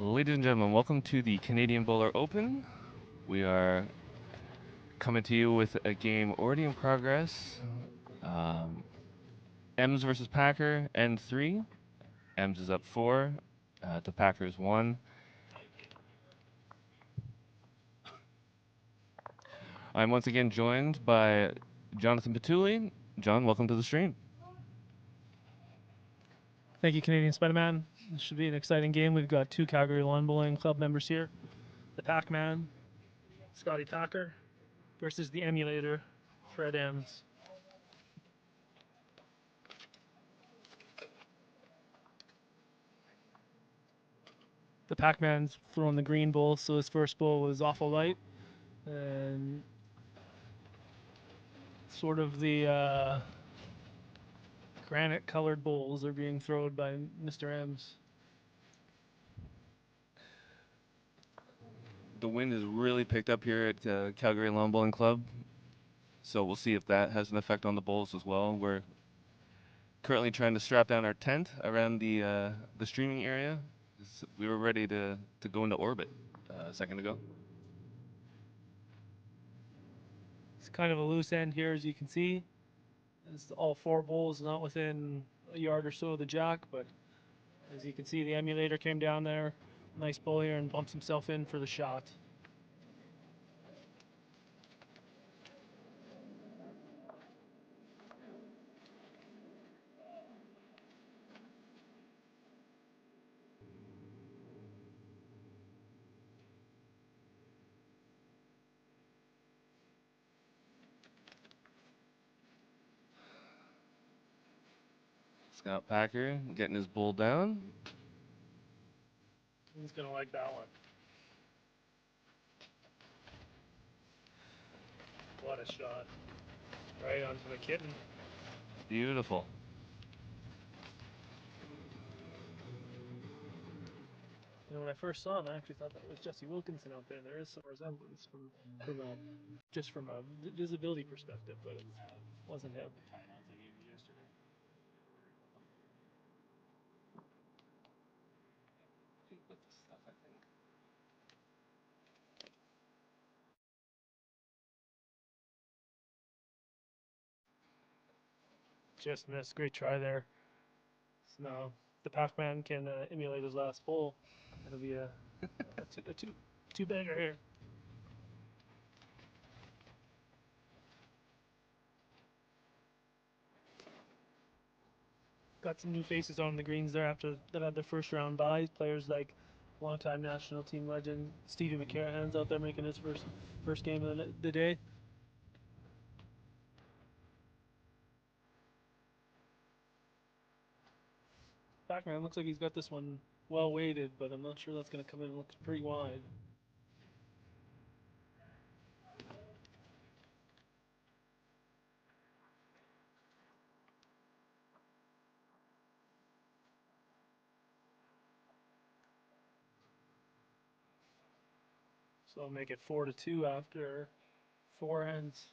Ladies and gentlemen, welcome to the Canadian Bowler Open. We are coming to you with a game already in progress. Um, M's versus Packer, N3. M's is up 4, the Packers 1. I'm once again joined by Jonathan Petulli. John, welcome to the stream. Thank you, Canadian Spider-Man. This should be an exciting game. We've got two Calgary Lawn Bowling Club members here. The Pac-Man, Scotty Packer, versus the Emulator, Fred Ems. The Pac-Man's throwing the green bowl, so his first bowl was awful light. And sort of the granite-colored bowls are being thrown by Mr. Ems. The wind has really picked up here at Calgary Lawn Bowling Club, so we'll see if that has an effect on the bowls as well. We're currently trying to strap down our tent around the streaming area. We were ready to go into orbit a second ago. It's kind of a loose end here, as you can see. It's all four bowls not within a yard or so of the jack, but as you can see, the Emulator came down there, nice bowl here, and bumps himself in for the shot. Scott Packer getting his bull down. He's gonna like that one. What a shot. Right onto the kitten. Beautiful. You know, when I first saw him, I actually thought that was Jesse Wilkinson out there. There is some resemblance from a visibility perspective, but it wasn't him. Just missed. Great try there. So now the Pac-Man can emulate his last bowl. It'll be a two bagger here. Got some new faces on the greens there after that had their first round buys. Players like longtime national team legend Stevie McCarahan's out there making his first game of the day. Pac-Man looks like he's got this one well weighted, but I'm not sure that's going to come in. It looks pretty wide. So I'll make it 4-2 after four ends.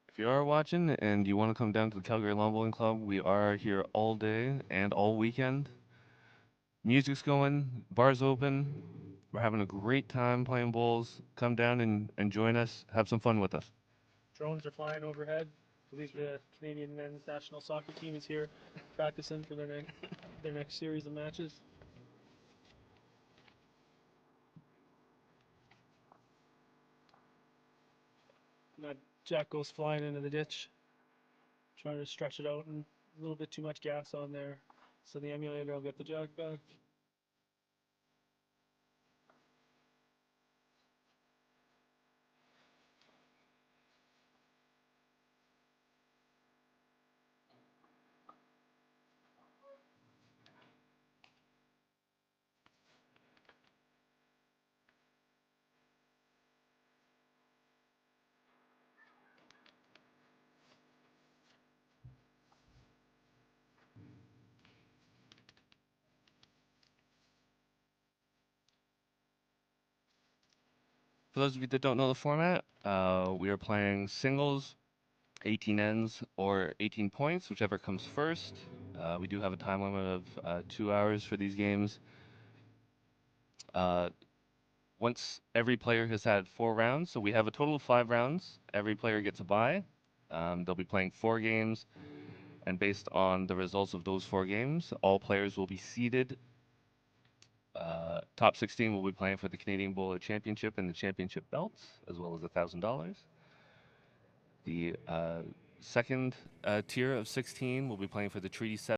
If you are watching and you want to come down to the Calgary Lawn Bowling Club, we are here all day and all weekend. Music's going, bars open. We're having a great time playing bowls. Come down and join us. Have some fun with us. Drones are flying overhead. I believe the Canadian men's national soccer team is here practicing for their next series of matches. And that jack goes flying into the ditch. Trying to stretch it out and a little bit too much gas on there. So the emulator will get the jack back. For those of you that don't know the format, we are playing singles, 18 ends, or 18 points, whichever comes first. We do have a time limit of 2 hours for these games. Uh, Once every player has had 4 rounds, so we have a total of 5 rounds, every player gets a bye. They'll be playing 4 games, and based on the results of those 4 games, all players will be seeded. Top 16 will be playing for the Canadian Bowler Championship and the championship belts, as well as $1,000. The second tier of 16 will be playing for the Treaty 7.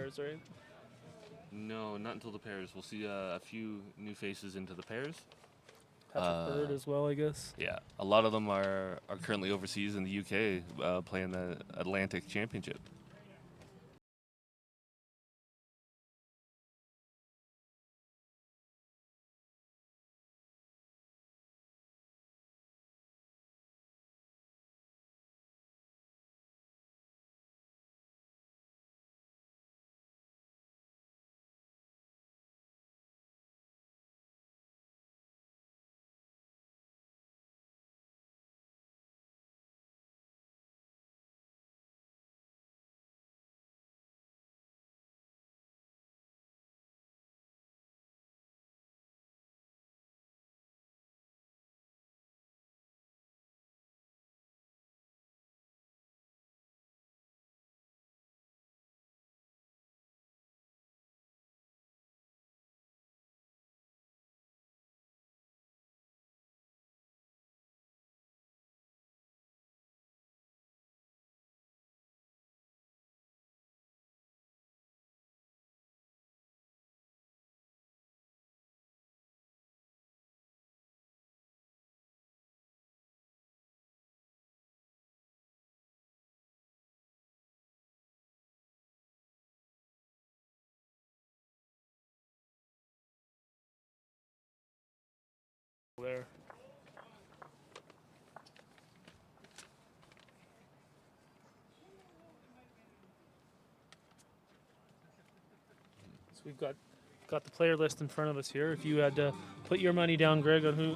pairs, right? No, not until the pairs. We'll see a few new faces into the pairs. Patrick Bird as well, I guess. Yeah, a lot of them are currently overseas in the UK playing the Atlantic Championship. There. So we've got the player list in front of us here. If you had to put your money down, Greg, on who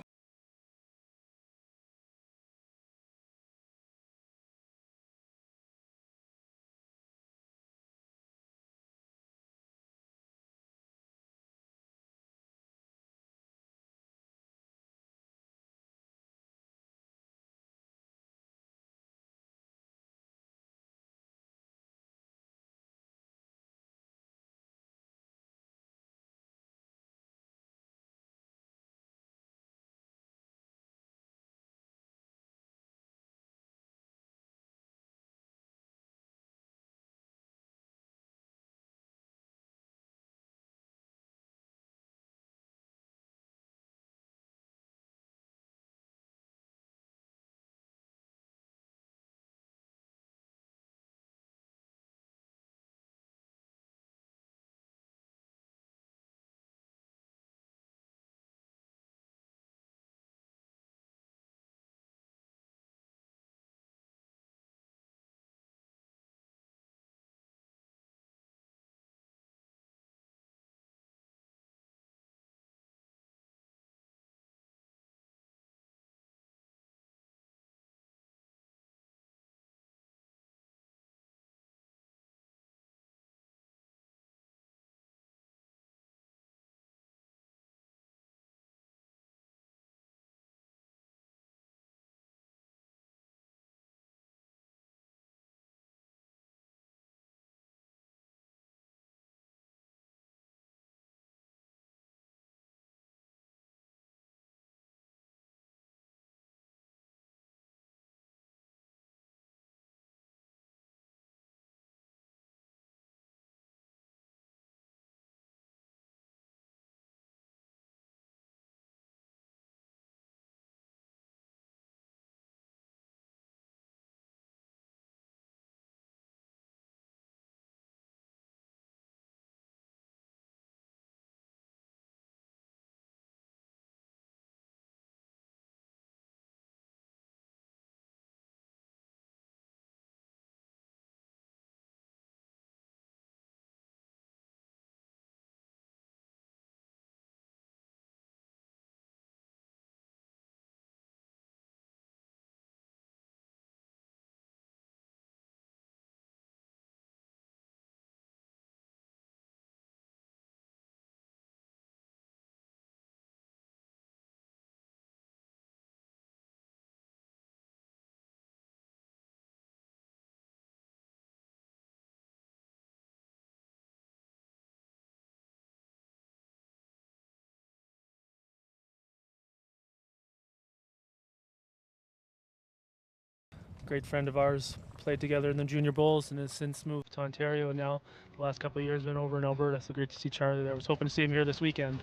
great friend of ours. Played together in the Junior Bowls and has since moved to Ontario, and now the last couple of years been over in Alberta. So great to see Charlie there. I was hoping to see him here this weekend.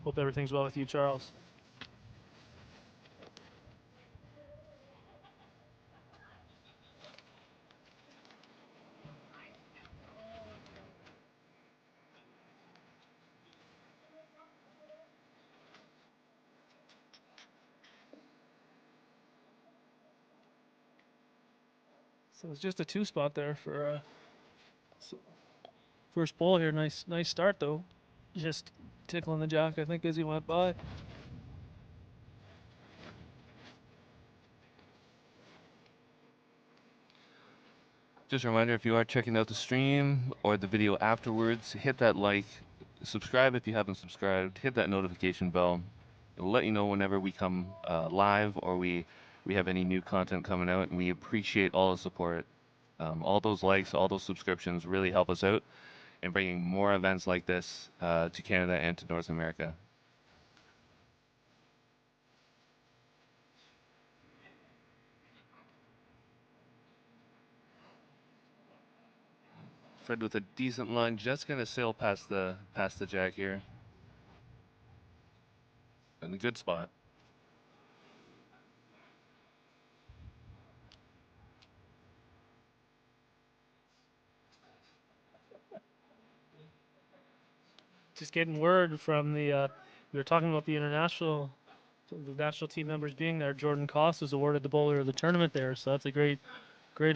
Hope everything's well with you, Charles. So it's just a two spot there for first bowl here. Nice start though. Just tickling the jack, I think, as he went by. Just a reminder, if you are checking out the stream or the video afterwards, hit that like, subscribe if you haven't subscribed, hit that notification bell. It'll let you know whenever we come live or we have any new content coming out, and we appreciate all the support. All those likes, all those subscriptions really help us out in bringing more events like this to Canada and to North America. Fred with a decent line, just gonna sail past the jack here. In a good spot. Just getting word from the. We were talking about the national team members being there. Jordan Koss was awarded the bowler of the tournament there, so that's a great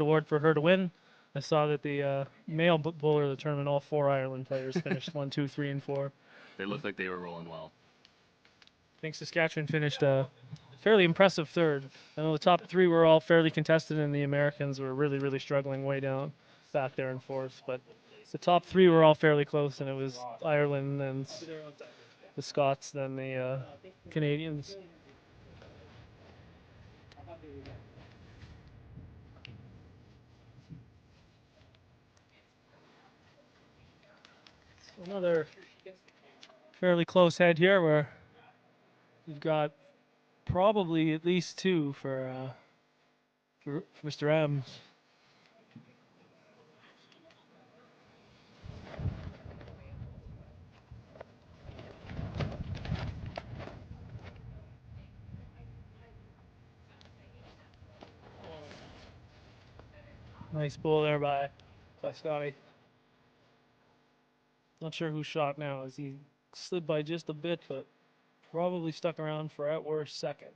award for her to win. I saw that the male bowler of the tournament, all four Ireland players finished 1, 2, 3, and 4. They looked like they were rolling well. I think Saskatchewan finished a fairly impressive third. I know the top three were all fairly contested, and the Americans were really struggling way down back there in fourth. But the top three were all fairly close, and it was Ireland, then the Scots, then the Canadians. So another fairly close head here, where we've got probably at least two for Mr. M. Nice pull there by Scotty. Not sure who shot now, as he slid by just a bit, but probably stuck around for at worst second.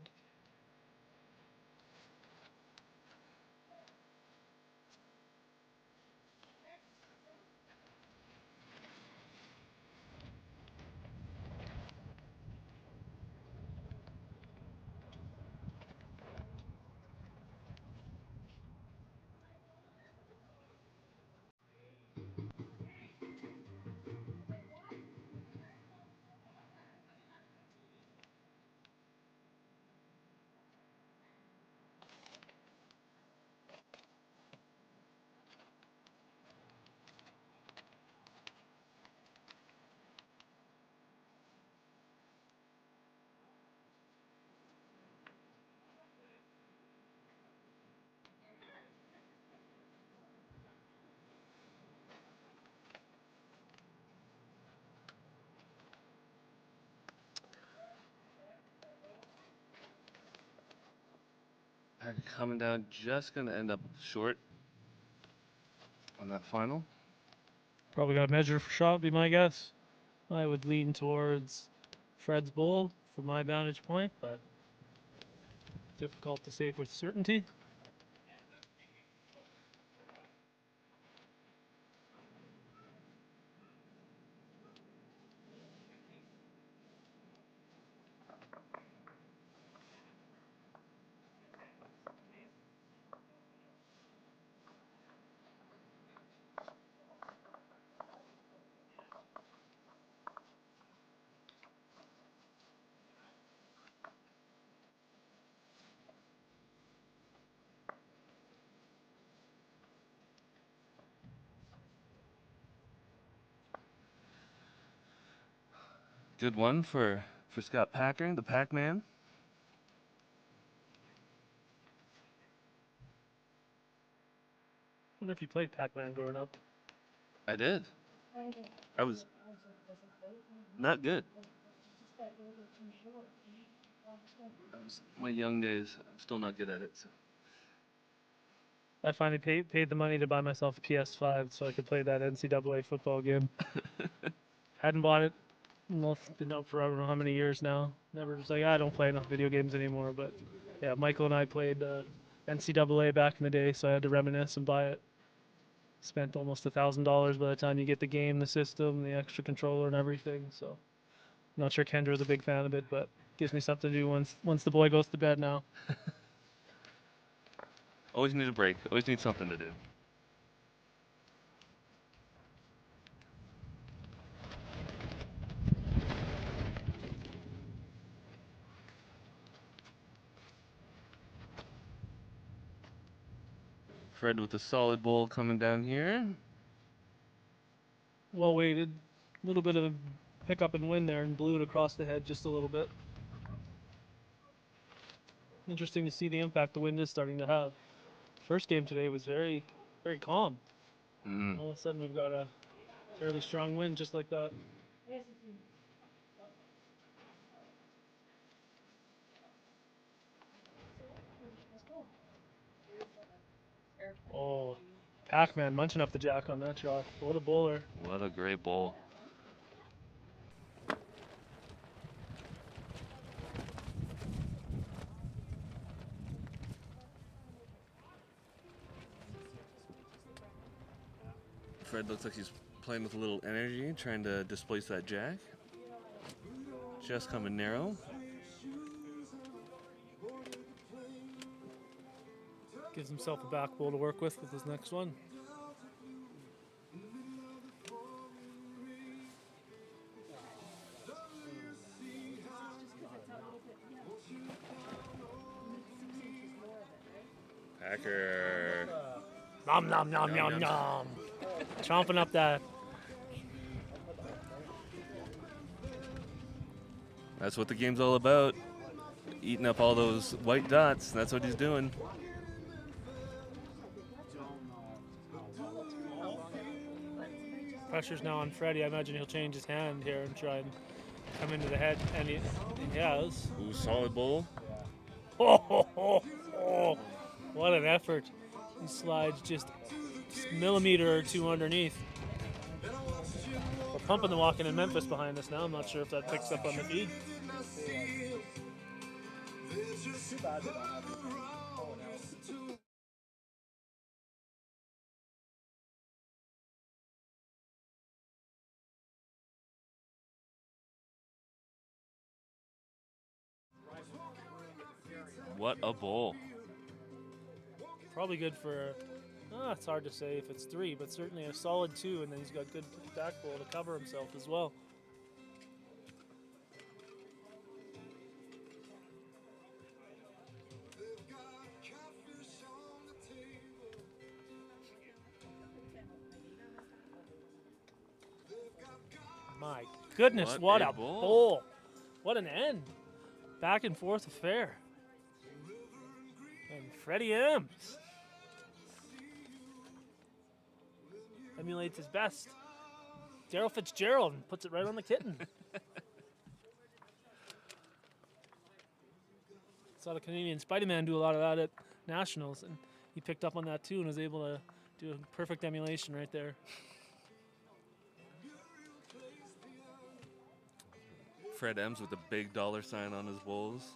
Coming down, just gonna end up short on that final. Probably got a measure for shot, be my guess. I would lean towards Fred's bowl from my vantage point, but difficult to say with certainty. Good one for Scott Packer, the Pac-Man. wonder if you played Pac-Man growing up. I did. I was not good. I was, my young days, I'm still not good at it. So. I finally paid the money to buy myself a PS5 so I could play that NCAA football game. Hadn't bought it. Well, it's been out for I don't know how many years now. Never just like I don't play enough video games anymore. But yeah, Michael and I played NCAA back in the day, so I had to reminisce and buy it. Spent almost $1,000 by the time you get the game, the system, the extra controller, and everything. So I'm not sure Kendra's a big fan of it, but gives me something to do once the boy goes to bed now. Always need a break. Always need something to do. Fred with a solid bowl coming down here. Well weighted. A little bit of a pickup and wind there and blew it across the head just a little bit. Interesting to see the impact the wind is starting to have. First game today was very, very calm. Mm. All of a sudden we've got a fairly strong wind just like that. Oh, Pac-Man munching up the jack on that shot. What a bowler. What a great bowl. Fred looks like he's playing with a little energy, trying to displace that jack. Just coming narrow. Gives himself a back bowl to work with his next one. Packer. Nom nom nom Nom, nom nom. nom. Chomping up that. That's what the game's all about. Eating up all those white dots. That's what he's doing. Pressure's now on Freddie. I imagine he'll change his hand here and try and come into the head, and he has. Ooh, solid bowl. Oh, what an effort. He slides just a millimeter or two underneath. We're pumping the walking in Memphis behind us now. I'm not sure if that picks up on the feed. What a bowl. Probably good for, it's hard to say if it's 3, but certainly a solid 2, and then he's got good back bowl to cover himself as well. My goodness, what a bowl. What an end. Back and forth affair. And Freddie M's emulates his best. Daryl Fitzgerald puts it right on the kitten. Saw the Canadian Spider-Man do a lot of that at Nationals, and he picked up on that too and was able to do a perfect emulation right there. Fred M's with a big $ sign on his bowls.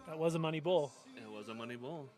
That was a money bowl. It was a money bowl.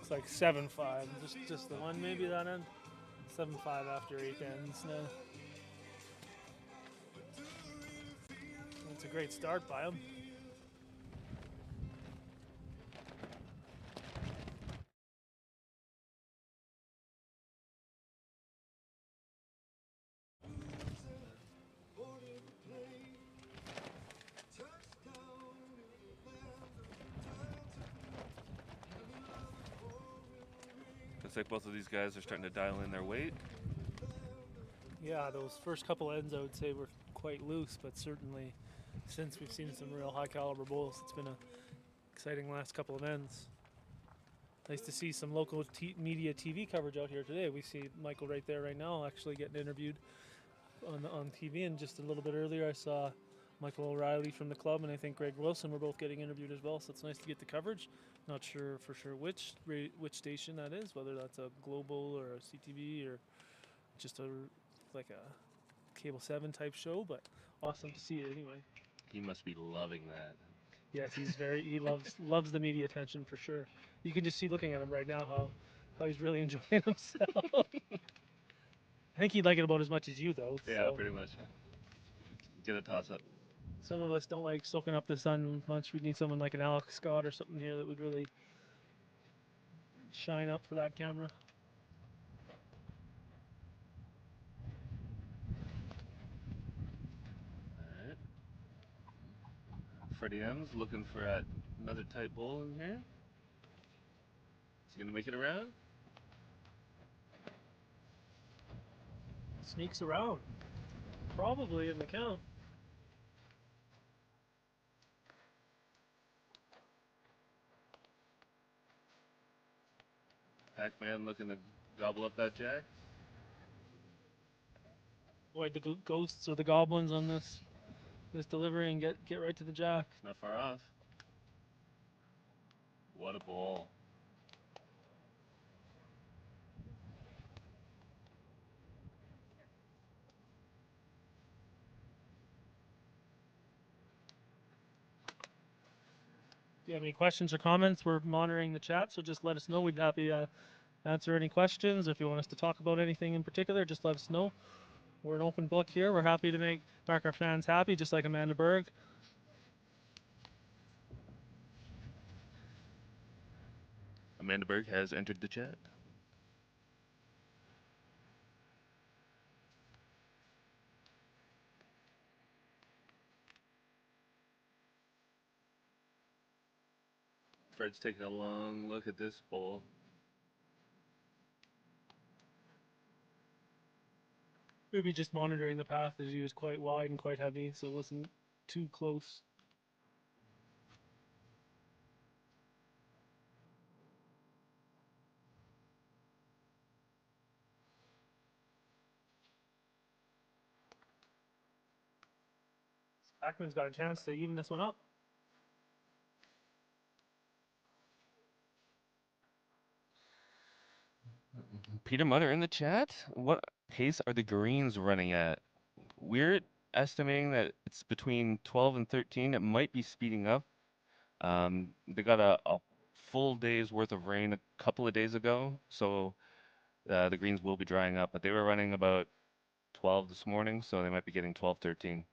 Looks like 7-5. Just the one maybe that end. 7-5 after 8 ends now. That's a great start by him. Looks like both of these guys are starting to dial in their weight. Yeah, those first couple ends I would say were quite loose, but certainly since we've seen some real high caliber bulls, it's been a exciting last couple of ends. Nice to see some local media TV coverage out here today. We see Michael right there right now, actually getting interviewed on TV. And just a little bit earlier, I saw Michael O'Reilly from the club, and I think Greg Wilson were both getting interviewed as well. So it's nice to get the coverage. Not sure for sure which station that is, whether that's a Global or a CTV or just like a Cable 7 type show. But awesome to see it anyway. He must be loving that. Yes, he loves the media attention for sure. You can just see looking at him right now how he's really enjoying himself. I think he'd like it about as much as you though. Yeah, So pretty much. Get a toss up. some of us don't like soaking up the sun much. We need someone like an Alex Scott or something here that would really shine up for that camera. All right. Freddie M's looking for another tight bull in here. Is he gonna make it around? Sneaks around, probably in the count. Pac-Man looking to gobble up that jack. Avoid the ghosts or the goblins on this delivery and get right to the jack. It's not far off. What a bull. If you have any questions or comments, we're monitoring the chat, so just let us know. We'd be happy to answer any questions. If you want us to talk about anything in particular, just let us know. We're an open book here. We're happy to make our fans happy, just like Amanda Berg. Amanda Berg has entered the chat. Fred's taking a long look at this bull. Maybe just monitoring the path as he was quite wide and quite heavy, so it wasn't too close. Ackman's got a chance to even this one up. Peter Mutter in the chat. What pace are the greens running at? We're estimating that it's between 12 and 13. It might be speeding up. They got a full day's worth of rain a couple of days ago, so the greens will be drying up. But they were running about 12 this morning, so they might be getting 12, 13.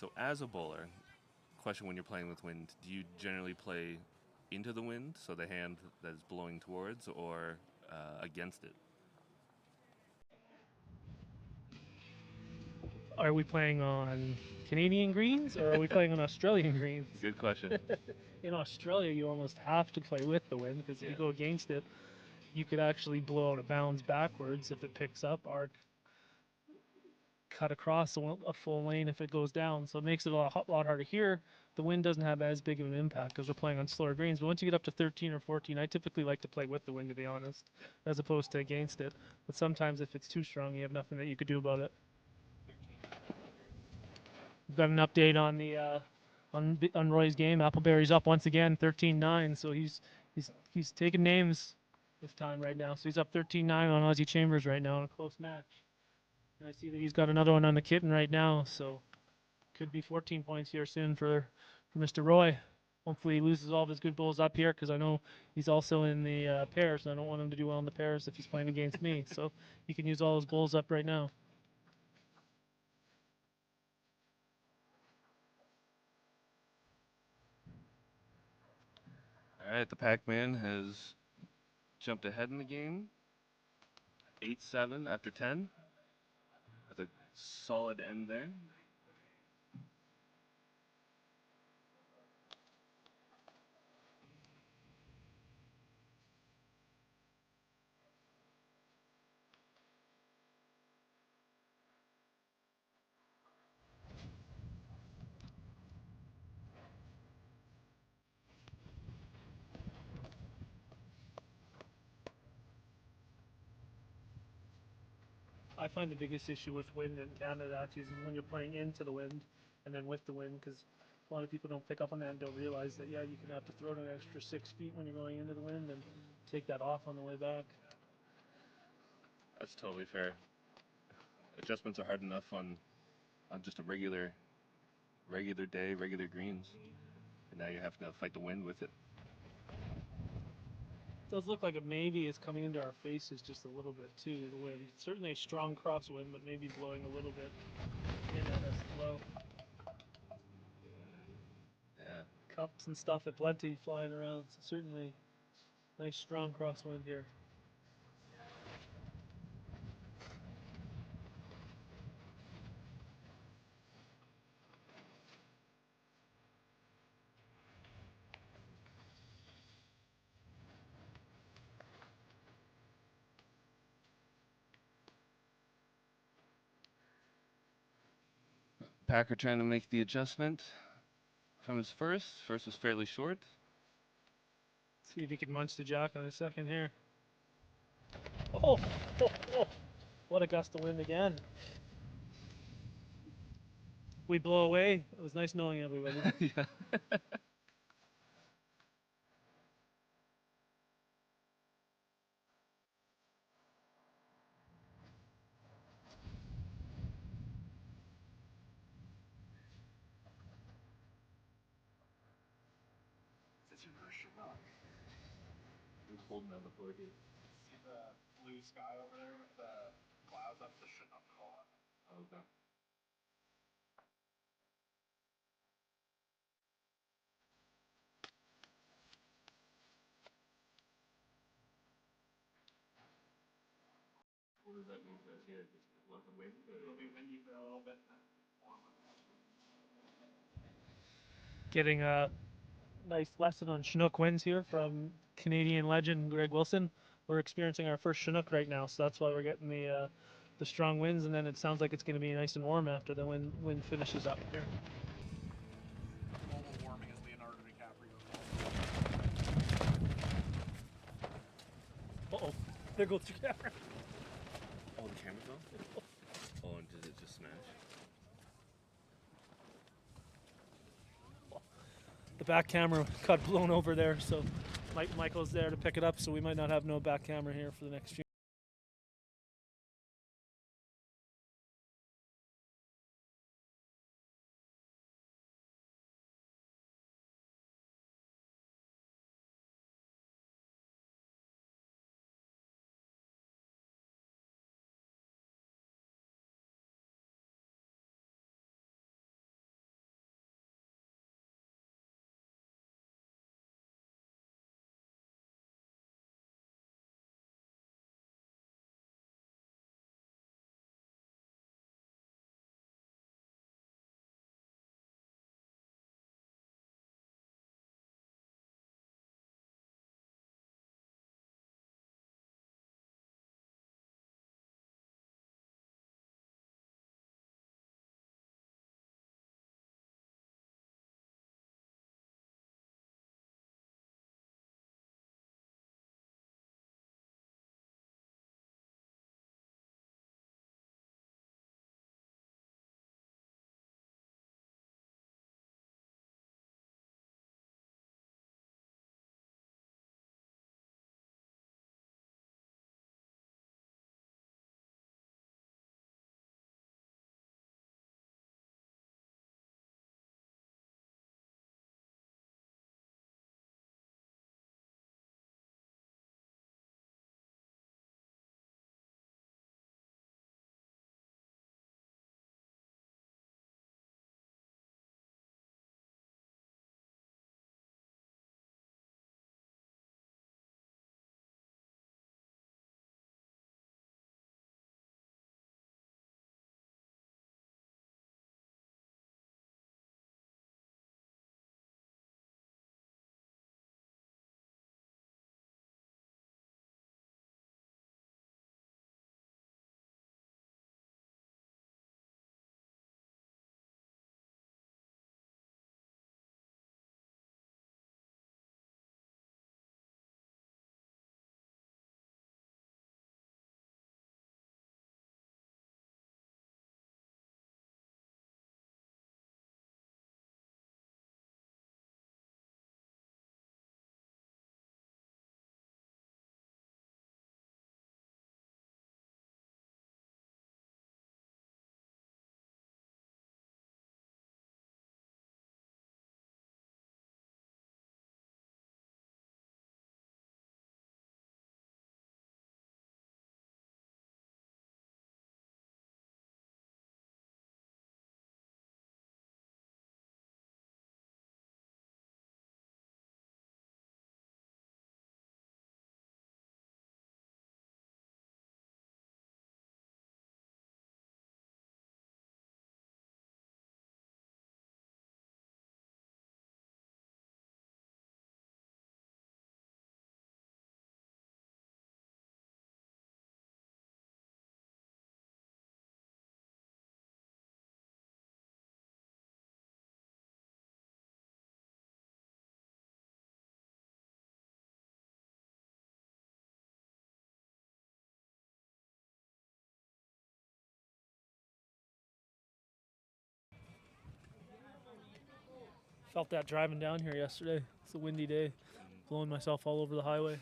So as a bowler, question: when you're playing with wind, do you generally play into the wind, so the hand that is blowing towards, or against it? Are we playing on Canadian greens or are we playing on Australian greens? Good question. In Australia, you almost have to play with the wind because if you go against it, you could actually blow out of bounds backwards if it picks up, or cut across a full lane if it goes down. So it makes it a lot harder here. The wind doesn't have as big of an impact because we're playing on slower greens. But once you get up to 13 or 14, I typically like to play with the wind, to be honest, as opposed to against it. But sometimes if it's too strong, you have nothing that you could do about it. We've got an update on the on Roy's game. Appleberry's up once again, 13-9. So he's taking names this time right now. So he's up 13-9 on Aussie Chambers right now in a close match. And I see that he's got another one on the kitten right now. So could be 14 points here soon for Mr. Roy. Hopefully he loses all of his good bowls up here because I know he's also in the pairs, and I don't want him to do well in the pairs if he's playing against me. So he can use all his bowls up right now. All right, the Pac-Man has jumped ahead in the game, 8-7 after 10. That's a solid end there. I find the biggest issue with wind in Canada actually is when you're playing into the wind and then with the wind, because a lot of people don't pick up on that and don't realize that, yeah, you can have to throw it an extra 6 feet when you're going into the wind and take that off on the way back. That's totally fair. Adjustments are hard enough on just a regular day, regular greens, and now you have to fight the wind with it. It does look like it maybe is coming into our faces just a little bit too, the wind. Certainly a strong crosswind, but maybe blowing a little bit in at us low. Yeah. Cups and stuff at plenty flying around, so certainly nice strong crosswind here. Packer trying to make the adjustment from his first. First was fairly short. See if he can munch the jack on a second here. Oh, oh, oh. What a gust of wind again. We blow away. It was nice knowing everybody. Yeah. Who's holding on the board here? See the blue sky over there with the clouds? That's the Chinook call. Okay. What does that mean for us here? Just let the wind? It'll be windy for a little bit. Getting a nice lesson on Chinook winds here from Canadian legend Greg Wilson. We're experiencing our first Chinook right now, so that's why we're getting the strong winds, and then it sounds like it's going to be nice and warm after the wind finishes up here. Global warming is Leonardo DiCaprio. Uh-oh, there goes the camera. Oh, the camera's on? Oh, and did it just smash? The back camera got blown over there, so Michael's there to pick it up, so we might not have no back camera here for the next few Felt that driving down here yesterday. It's a windy day, blowing myself all over the highway.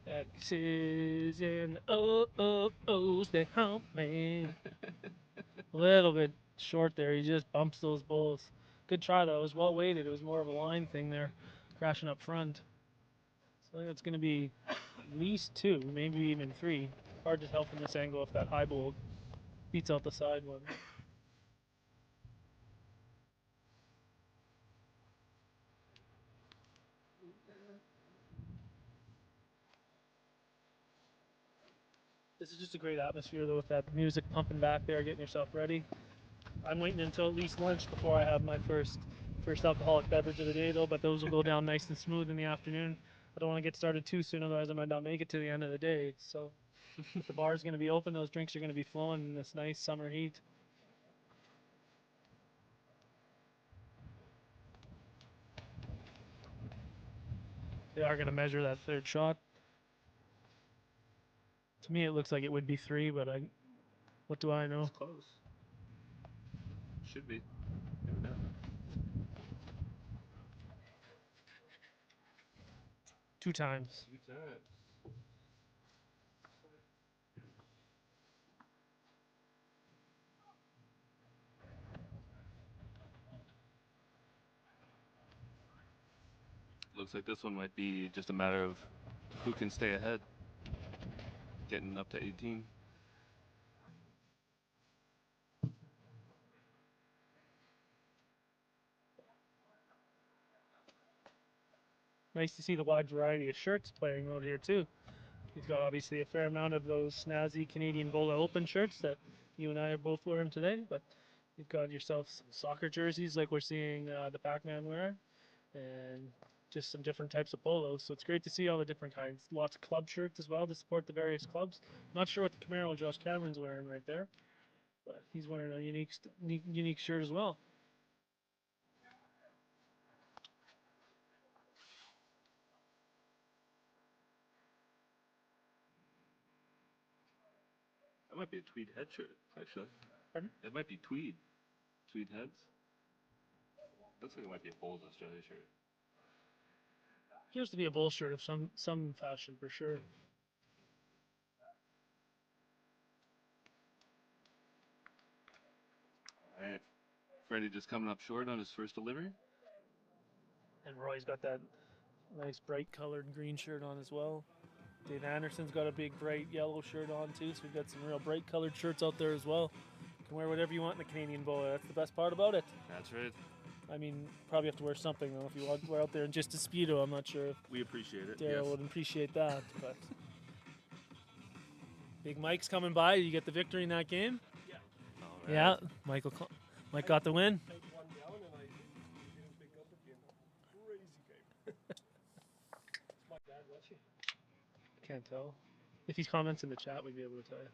X's and O's they hump me. A little bit short there. He just bumps those bulls. Good try though. It was well weighted. It was more of a line thing there, crashing up front. So I think it's going to be at least two, maybe even three. Hard to tell from this angle if that high bull beats out the side one. This is just a great atmosphere though with that music pumping back there, getting yourself ready. I'm waiting until at least lunch before I have my first alcoholic beverage of the day though, but those will go down nice and smooth in the afternoon. I don't want to get started too soon, otherwise I might not make it to the end of the day. So the bar's going to be open, those drinks are going to be flowing in this nice summer heat. They are going to measure that third shot. To me, it looks like it would be three, but what do I know? It's close. Should be. Never know. Two times. 2 times. Looks like this one might be just a matter of who can stay ahead, getting up to 18. Nice to see the wide variety of shirts playing out here too. He's got obviously a fair amount of those snazzy Canadian Bola Open shirts that you and I are both wearing today, but you've got yourself some soccer jerseys like we're seeing the Pac-Man wear, and just some different types of polos. So it's great to see all the different kinds. Lots of club shirts as well to support the various clubs. Not sure what the Camaro Josh Cameron's wearing right there, but he's wearing a unique shirt as well. That might be a tweed head shirt, actually. Pardon? It might be tweed. Tweed heads. Looks like it might be a Bulls Australia shirt. Appears to be a bull shirt of some fashion for sure. All right. Freddie just coming up short on his first delivery. And Roy's got that nice bright colored green shirt on as well. Dave Anderson's got a big bright yellow shirt on too, so we've got some real bright colored shirts out there as well. You can wear whatever you want in the Canadian Bola. That's the best part about it. That's right. I mean, probably have to wear something though. If you want, we're out there in just a speedo, I'm not sure if We appreciate it. Daryl Yes. would appreciate that. But Big Mike's coming by. Did you get the victory in that game? All right. Yeah, Mike got the win. Take one down and I didn't pick up again. Crazy game. Is my dad watching? Can't tell. If he's comments in the chat, we'd be able to tell you.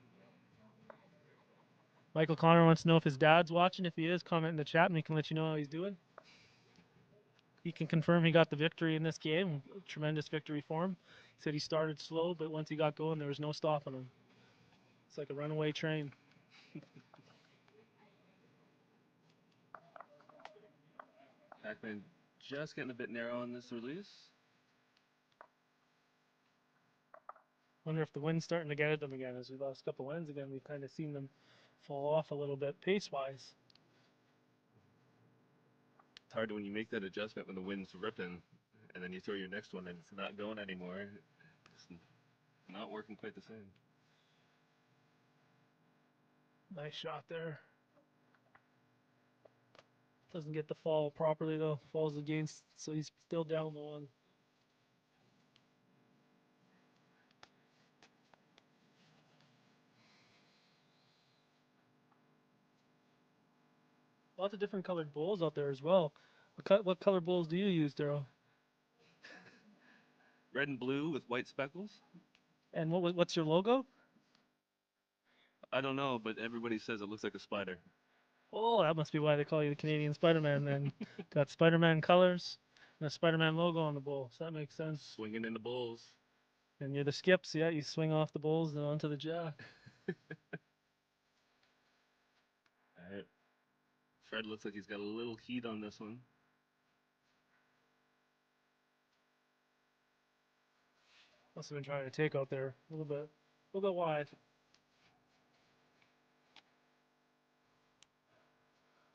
Michael Connor wants to know if his dad's watching. If he is, comment in the chat and we can let you know how he's doing. He can confirm he got the victory in this game. Tremendous victory for him. He said he started slow, but once he got going, there was no stopping him. It's like a runaway train. Pac-Man just getting a bit narrow on this release. Wonder if the wind's starting to get at them again. As we lost a couple wins again, we've kind of seen them fall off a little bit pace-wise. It's hard when you make that adjustment when the wind's ripping, and then you throw your next one and it's not going anymore. It's not working quite the same. Nice shot there. Doesn't get the fall properly though. Falls against, so he's still down the one. Lots of different colored bowls out there as well. What color bowls do you use, Daryl? Red and blue with white speckles. And what's your logo? I don't know, but everybody says it looks like a spider. Oh, that must be why they call you the Canadian Spider-Man then. Got Spider-Man colors and a Spider-Man logo on the bowl, so that makes sense. Swinging in the bulls. And you're the skips, yeah, you swing off the bowls and onto the jack. All right. Fred looks like he's got a little heat on this one. Must have been trying to take out there a little bit wide.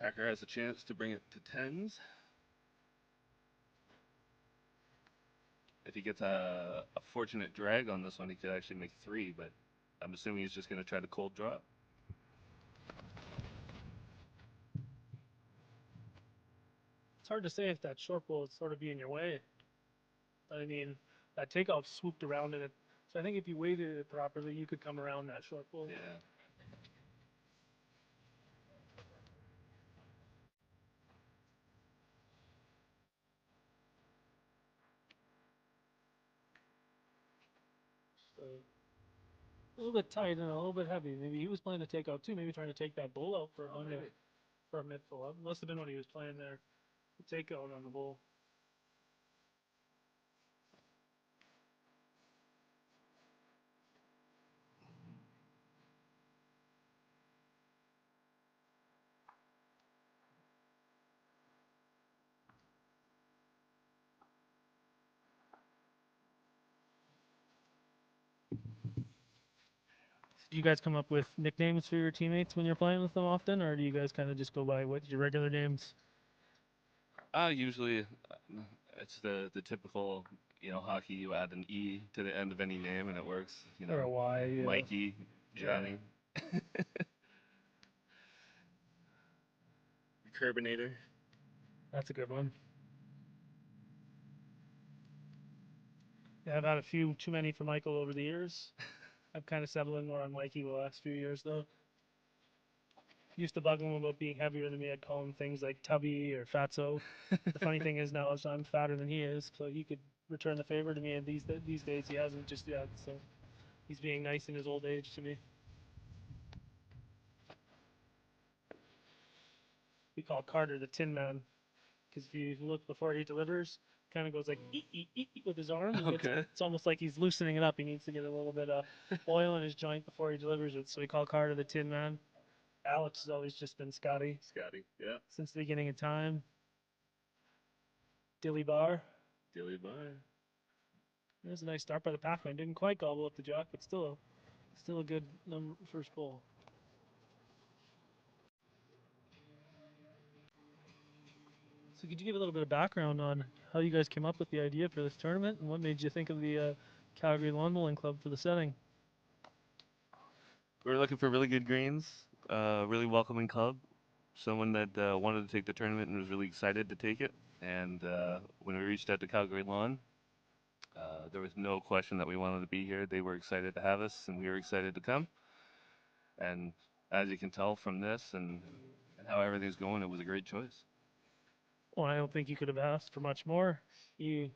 Packer has a chance to bring it to tens. If he gets a fortunate drag on this one, he could actually make three, but I'm assuming he's just going to try to cold drop. It's hard to say if that short bowl would sort of be in your way. I mean, that takeoff swooped around in it. So I think if you weighted it properly, you could come around that short bowl. Yeah. So, a little bit tight and a little bit heavy. Maybe he was playing the takeout too. Maybe trying to take that bowl out for a Maybe. for a mid full up. Must have been what he was playing there. The takeout on the bowl. Do you guys come up with nicknames for your teammates when you're playing with them often, or do you guys kind of just go by what your regular names? Usually it's the typical, hockey. You add an E to the end of any name and it works. Or a Y? Yeah. Mikey, Johnny, Curbinator. That's a good one. I've had a few too many for Michael over the years. I've kind of settled in more on Mikey the last few years, though. Used to bug him about being heavier than me. I'd call him things like tubby or fatso. The funny thing is now is I'm fatter than he is, so he could return the favor to me. And these days he hasn't just yet, so he's being nice in his old age to me. We call Carter the Tin Man because if you look before he delivers, kind of goes like eat, eat, eat, eat with his arm. And Okay. it's almost like he's loosening it up. He needs to get a little bit of oil in his joint before he delivers it. So we call Carter the Tin Man. Alex has always just been Scotty Scotty. Yeah. since the beginning of time. Dilly Bar. Dilly bye. That was a nice start by the Pac-Man. Didn't quite gobble up the jock, but still a good first bowl. So could you give a little bit of background on how you guys came up with the idea for this tournament and what made you think of the Calgary Lawn Bowling Club for the setting? We were looking for really good greens, really welcoming club, someone that wanted to take the tournament and was really excited to take it. And when we reached out to Calgary Lawn, there was no question that we wanted to be here. They were excited to have us, and we were excited to come. And as you can tell from this and how everything's going, it was a great choice. Well, I don't think you could have asked for much more. You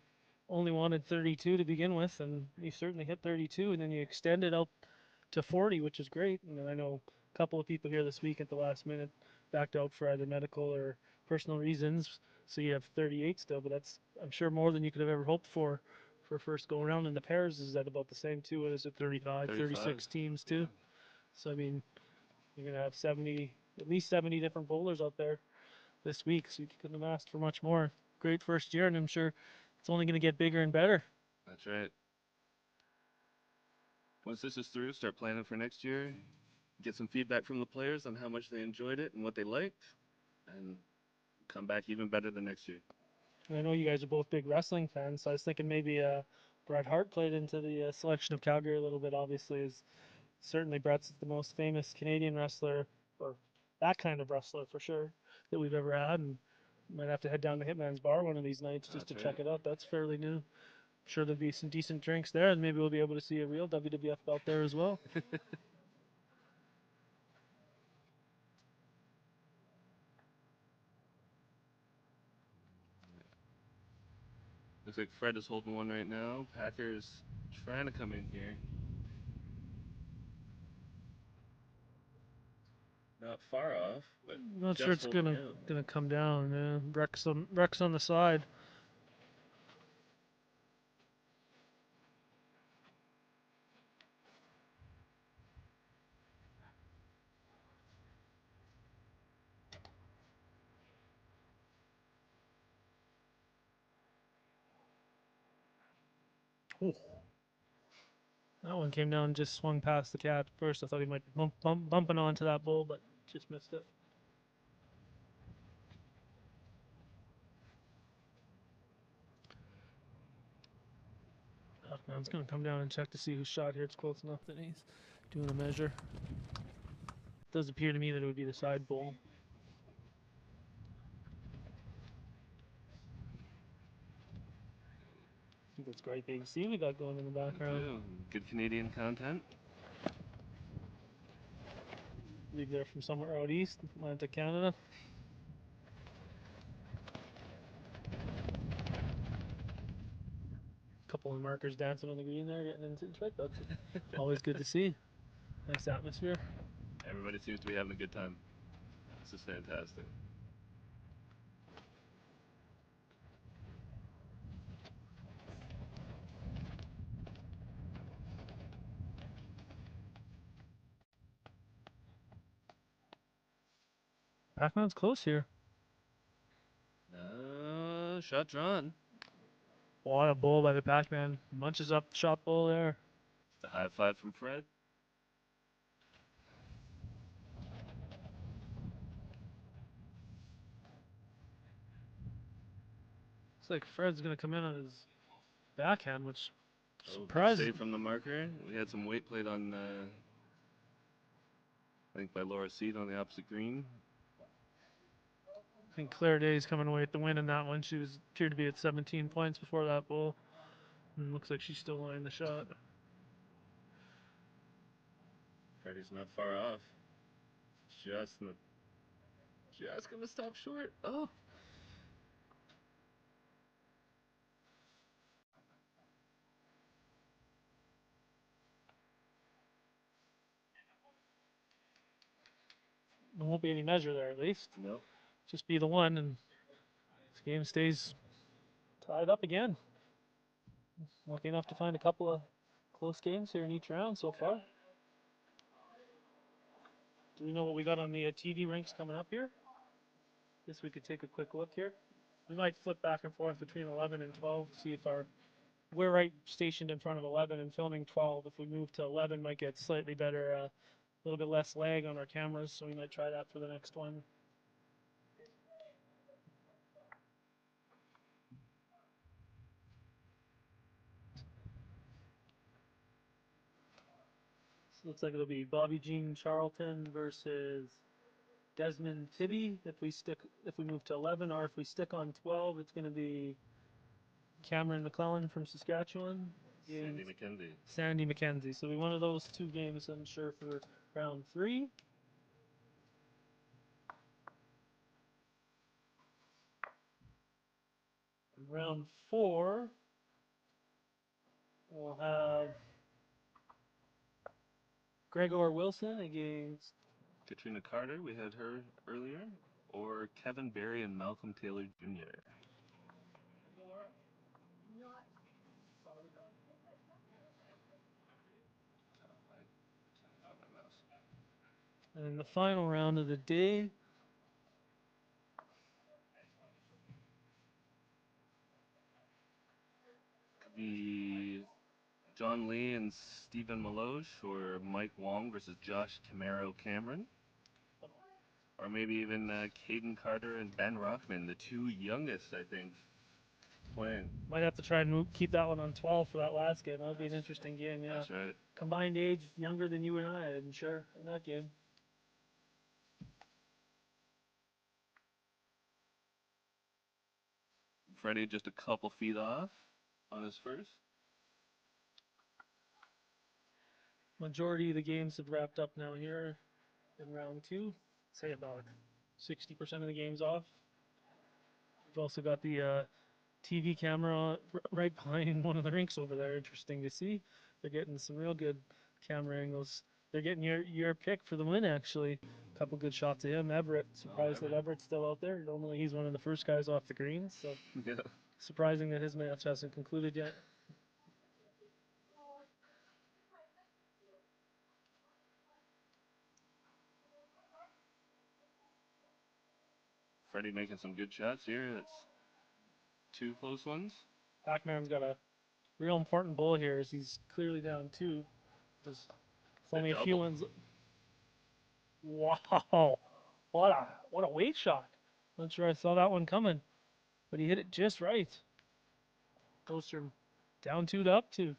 only wanted 32 to begin with, and you certainly hit 32, and then you extended out to 40, which is great. And I know a couple of people here this week at the last minute backed out for either medical or personal reasons, so you have 38 still, but that's, I'm sure, more than you could have ever hoped for first go around. And the pairs is at about the same too. What is it, 35, 35. 36 teams too? Yeah. So, I mean, you're going to have 70, at least 70 different bowlers out there this week, so you couldn't have asked for much more. Great first year, and I'm sure it's only going to get bigger and better. That's right. Once this is through, start planning for next year, get some feedback from the players on how much they enjoyed it and what they liked, and come back even better the next year. And I know you guys are both big wrestling fans, so I was thinking maybe Bret Hart played into the selection of Calgary a little bit. Obviously, is certainly Bret's the most famous Canadian wrestler, or that kind of wrestler for sure, that we've ever had, and might have to head down to Hitman's Bar one of these nights just to That's check right. it out. That's fairly new. I'm sure there'll be some decent drinks there, and maybe we'll be able to see a real WWF belt there as well. Looks like Fred is holding one right now. Packer's trying to come in here. Not far off, but I'm not sure just it's holding gonna out. come down. Yeah. Rex on the side. Ooh. That one came down and just swung past the cat. First, I thought he might be bumping onto that bull, but just missed it. Oh, man, it's gonna come down and check to see whose shot here. It's close enough that he's doing a measure. It does appear to me that it would be the side bull. I think that's great big C we got going in the background. Too. Good Canadian content. I believe they're from somewhere out east, Atlantic Canada. Couple of markers dancing on the green there, getting into the trick. That's always good to see. Nice atmosphere. Everybody seems to be having a good time. This is fantastic. Pac-Man's close here. Shot drawn. What a bowl by the Pac-Man. Munches up the shot bowl there. The high five from Fred. Looks like Fred's gonna come in on his backhand, which Oh, surprised. save from the marker. We had some weight played on, I think by Laura Seed on the opposite green. I think Claire Day's coming away with the win in that one. She was appeared to be at 17 points before that bowl. Looks like she's still eyeing the shot. Freddie's not far off. Just in the, just gonna stop short. Oh. There won't be any measure there at least. No. Just be the one, and this game stays tied up again. Lucky enough to find a couple of close games here in each round so far. Do we know what we got on the TV rinks coming up here? Guess we could take a quick look here. We might flip back and forth between 11 and 12, see if we're right stationed in front of 11 and filming 12. If we move to 11, might get slightly better, a little bit less lag on our cameras, so we might try that for the next one. So looks like it'll be Bobby Jean Charlton versus Desmond Tibby if we move to 11, or if we stick on 12, it's going to be Cameron McClellan from Saskatchewan. Sandy McKenzie. Sandy McKenzie. So we one of those two games, I'm sure, for round 3. Round 4, we'll have Gregor Wilson against Katrina Carter, we had her earlier, or Kevin Barry and Malcolm Taylor Jr. and the final round of the day. The John Lee and Stephen Maloche, or Mike Wong versus Josh Camaro Cameron, or maybe even Caden Carter and Ben Rockman, the two youngest, I think, playing. Might have to try and keep that one on 12 for that last game. That would be an interesting game, yeah. That's right. Combined age younger than you and I, I'm sure, in that game. Freddie just a couple feet off on his first. Majority of the games have wrapped up now here in round 2. Say about 60% of the games off. We've also got the TV camera right behind one of the rinks over there. Interesting to see. They're getting some real good camera angles. They're getting your pick for the win, actually. A couple good shots of him. Everett. Surprised that Everett's still out there. Normally he's one of the first guys off the greens. So Yeah. surprising that his match hasn't concluded yet. Freddie making some good shots here. That's two close ones. Pac-Man's got a real important bull here as he's clearly down 2. There's only a few ones. Wow. What a weight shot. Not sure I saw that one coming, but he hit it just right. Goes from down 2 to up 2.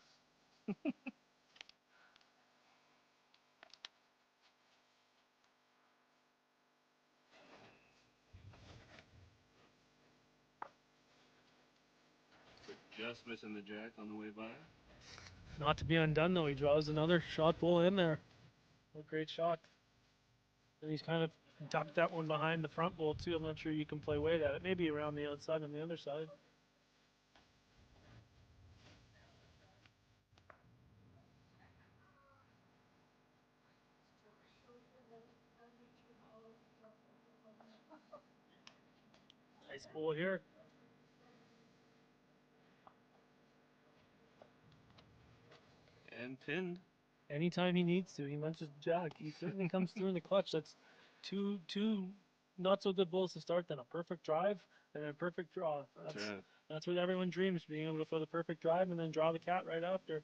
Just missing the jack on the way by. Not to be undone though, he draws another shot bull in there. What a great shot. And he's kind of ducked that one behind the front bull too. I'm not sure you can play weight at it. Maybe around the outside on the other side. Nice bull here. And pinned. Anytime he needs to, he munches the jack. He certainly comes through in the clutch. That's two not so good bulls to start, then a perfect drive and a perfect draw. That's what everyone dreams, being able to throw the perfect drive and then draw the cat right after.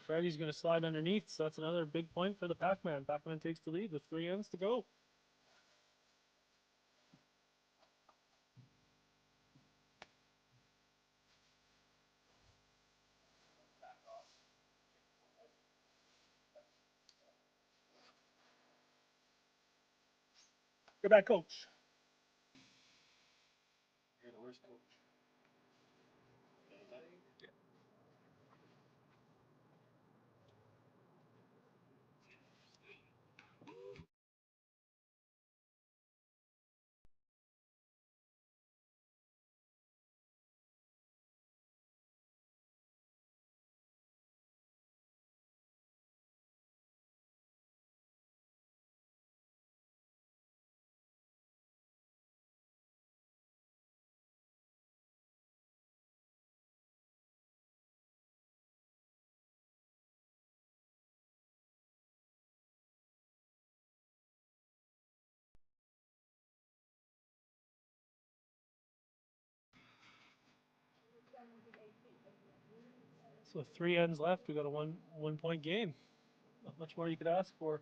Freddie's going to slide underneath, so that's another big point for the Pac-Man. Pac-Man takes the lead with 3 ends to go. Go back, coach. You're the worst coach. So 3 ends left. We got a 1 point game. Not much more you could ask for.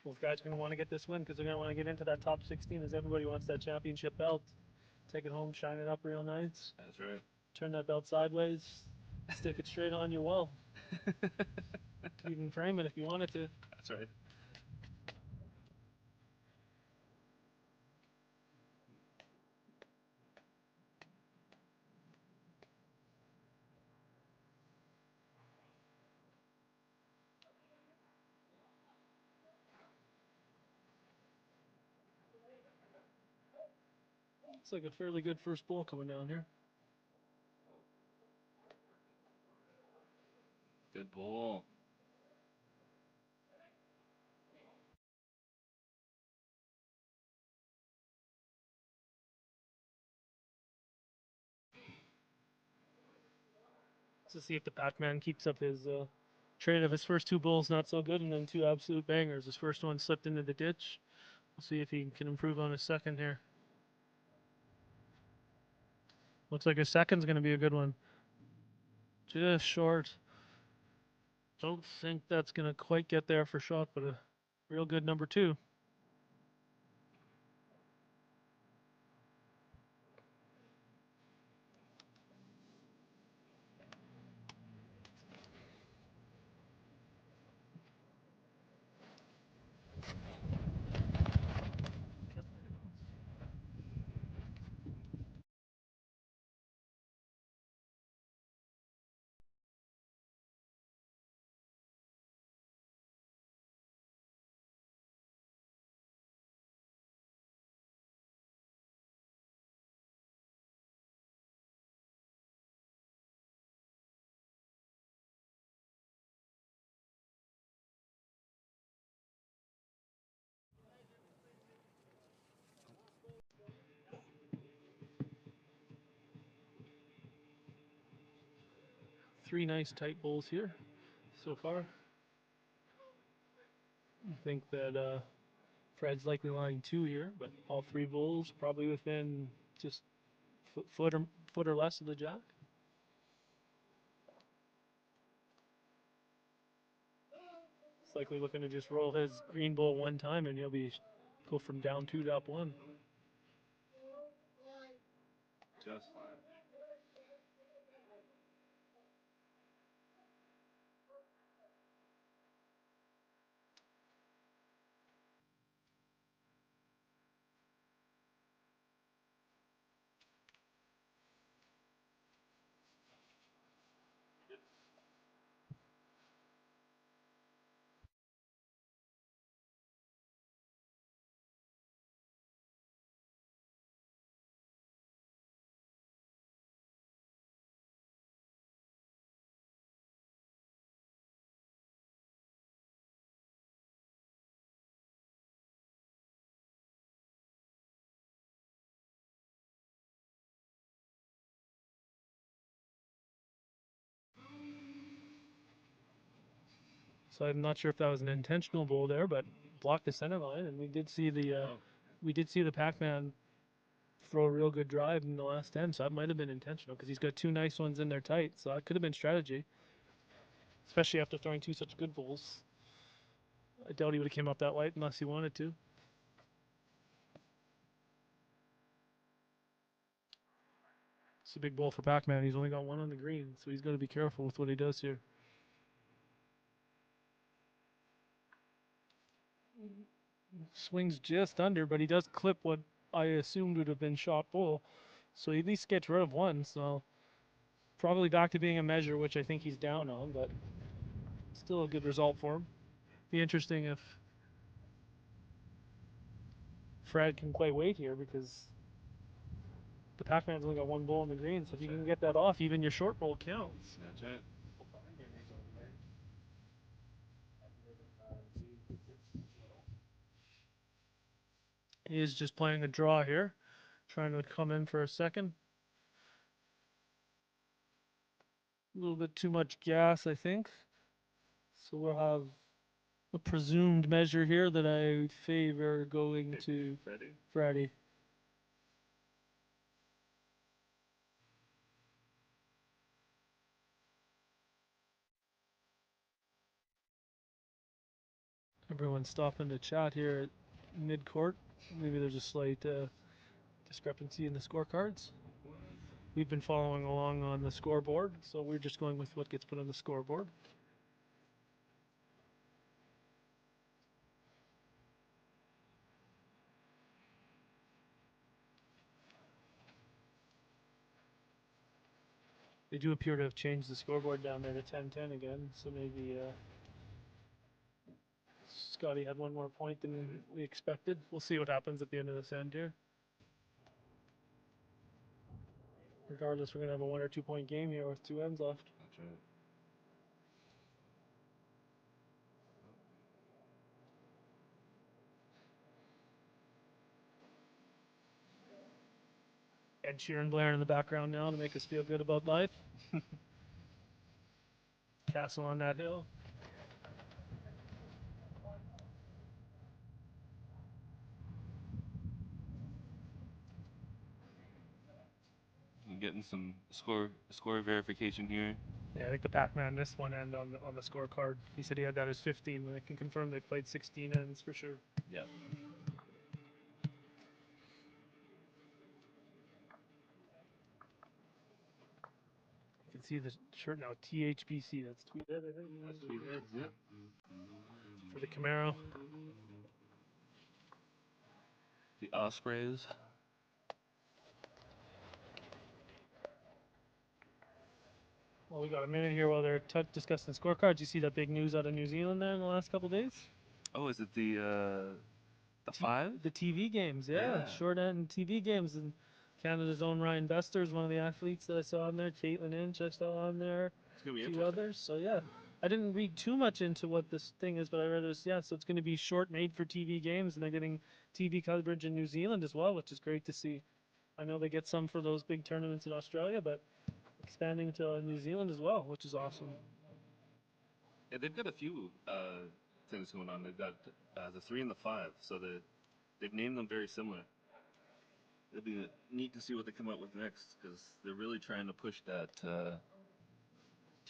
Both guys are going to want to get this win because they're going to want to get into that top 16 as everybody wants that championship belt. Take it home, shine it up real nice. That's right. Turn that belt sideways, stick it straight on your wall. Even frame it if you wanted to. That's right. It's like a fairly good first bowl coming down here. Good ball. To see if the Pac-Man keeps up his trade of his first 2 bowls not so good and then 2 absolute bangers. His first one slipped into the ditch. We'll see if he can improve on his second here. Looks like his second's going to be a good one. Just short. Don't think that's going to quite get there for shot, but a real good number 2. Three nice tight bowls here so far. I think that Fred's likely lying 2 here, but all 3 bowls probably within just foot or less of the jack. It's likely looking to just roll his green bowl 1 time and he'll be go from down 2 to up 1. Just. So I'm not sure if that was an intentional bowl there, but blocked the center line, and we did see the Pac-Man throw a real good drive in the last 10, so that might have been intentional because he's got 2 nice ones in there tight, so that could have been strategy, especially after throwing 2 such good bowls. I doubt he would have came up that light unless he wanted to. It's a big bowl for Pac-Man. He's only got 1 on the green, so he's got to be careful with what he does here. Swings just under, but he does clip what I assumed would have been shot bull. So he at least gets rid of 1. So probably back to being a measure, which I think he's down on, but still a good result for him. Be interesting if Fred can play weight here because the Pac-Man's only got 1 bull in the green. So if you can get that off, even your short bull counts. That's right. He is just playing a draw here, trying to come in for a second. A little bit too much gas, I think. So we'll have a presumed measure here that I favor going to Ready? Freddie. Everyone's stopping to chat here at mid court. Maybe there's a slight discrepancy in the scorecards. We've been following along on the scoreboard, so we're just going with what gets put on the scoreboard. They do appear to have changed the scoreboard down there to 10-10 again, so maybe Scotty had one more point than we expected. We'll see what happens at the end of this end here. Regardless, we're going to have a 1 or 2 point game here with 2 ends left. That's right. Ed Sheeran blaring in the background now to make us feel good about life. Castle on that hill. I'm getting some score verification here. Yeah, I think the Pac-Man missed one end on the scorecard. He said he had that as 15, and I can confirm they played 16 ends for sure. Yeah. You can see the shirt now, THBC. That's tweeted, I think. That's sweet. Yeah. For the Camaro. The Ospreys. Well, we got a minute here while they're discussing the scorecards. You see that big news out of New Zealand there in the last couple of days? Oh, is it the five? The TV games, yeah. Yeah. Short end TV games. And Canada's own Ryan Bester is one of the athletes that I saw on there. Caitlin Inch I saw on there. It's gonna be A few interesting. others. So, yeah. I didn't read too much into what this thing is, but I read it was, yeah, so it's going to be short made for TV games, and they're getting TV coverage in New Zealand as well, which is great to see. I know they get some for those big tournaments in Australia, but expanding to New Zealand as well, which is awesome. Yeah, they've got a few things going on. They've got the three and the five, so they've named them very similar. It'll be neat to see what they come up with next, because they're really trying to push that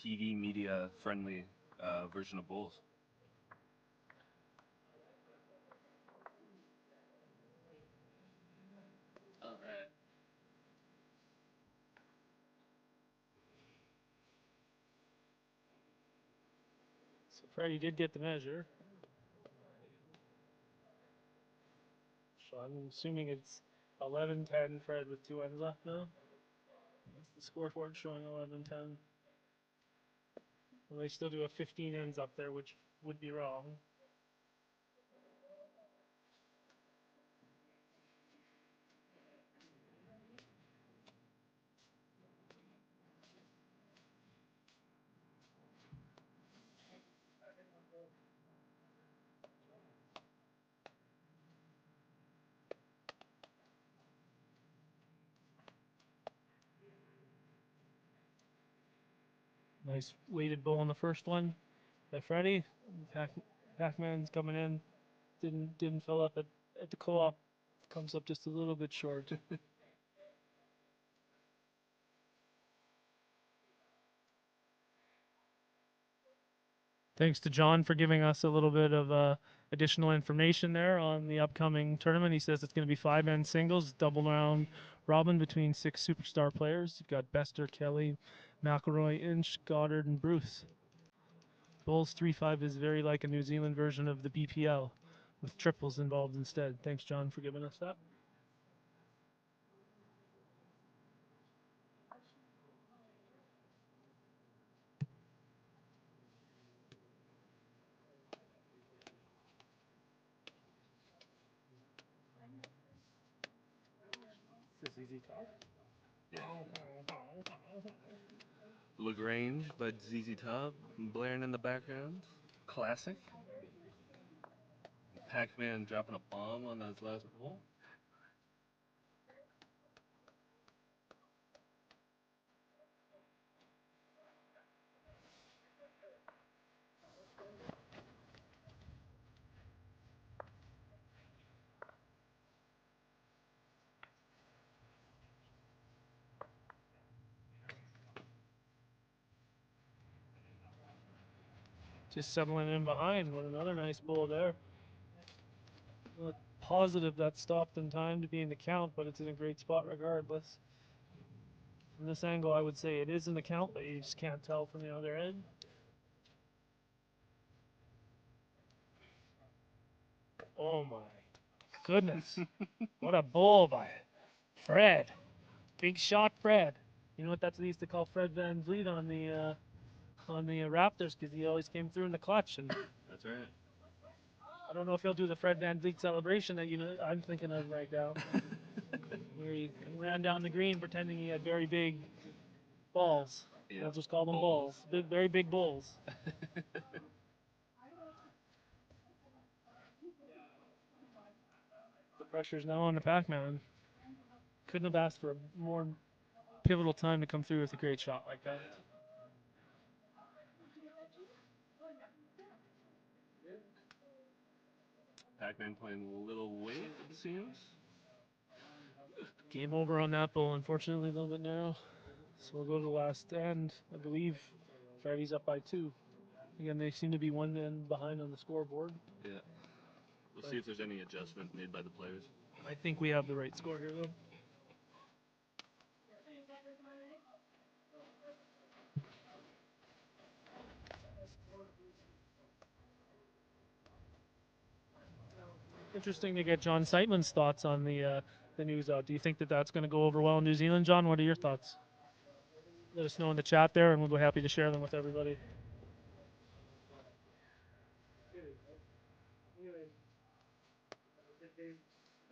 TV media friendly version of bowls. All right. So Freddie did get the measure. So I'm assuming it's 11-10 Fred with 2 ends left now. The scoreboard showing 11-10. Well, they still do a 15 ends up there, which would be wrong. Nice weighted bowl on the first one by Freddie. Pac-Man's coming in. Didn't fill up at the co-op. Comes up just a little bit short. Thanks to John for giving us a little bit of additional information there on the upcoming tournament. He says it's going to be 5 end singles, double round robin between 6 superstar players. You've got Bester, Kelly, McElroy, Inch, Goddard, and Bruce. Bowls 3-5 is very like a New Zealand version of the BPL, with triples involved instead. Thanks, John, for giving us that. This is easy talk. Yeah. Lagrange by ZZ Top blaring in the background. Classic. Pac-Man dropping a bomb on his last bowl. Just settling in behind with another nice bull there. Not positive that stopped in time to be in the count, but it's in a great spot regardless. From this angle, I would say it is in the count, but you just can't tell from the other end. Oh my goodness. What a bull by Fred. Big shot, Fred. You know what that's what they used to call Fred Van Vliet on the Raptors because he always came through in the clutch. And That's right. I don't know if he'll do the Fred Van Vliet celebration that I'm thinking of right now, where he ran down the green pretending he had very big balls. Yeah. We'll just call them balls. Big, very big bulls. The pressure's now on the Pac-Man. Couldn't have asked for a more pivotal time to come through with a great shot like that. Pac-Man playing a little weight, it seems. Game over on that bull, unfortunately, a little bit narrow. So we'll go to the last end. I believe Freddy's up by 2. Again, they seem to be one end behind on the scoreboard. Yeah. We'll see if there's any adjustment made by the players. I think we have the right score here, though. Interesting to get John Seitman's thoughts on the news out. Do you think that that's going to go over well in New Zealand, John? What are your thoughts? Let us know in the chat there, and we'll be happy to share them with everybody.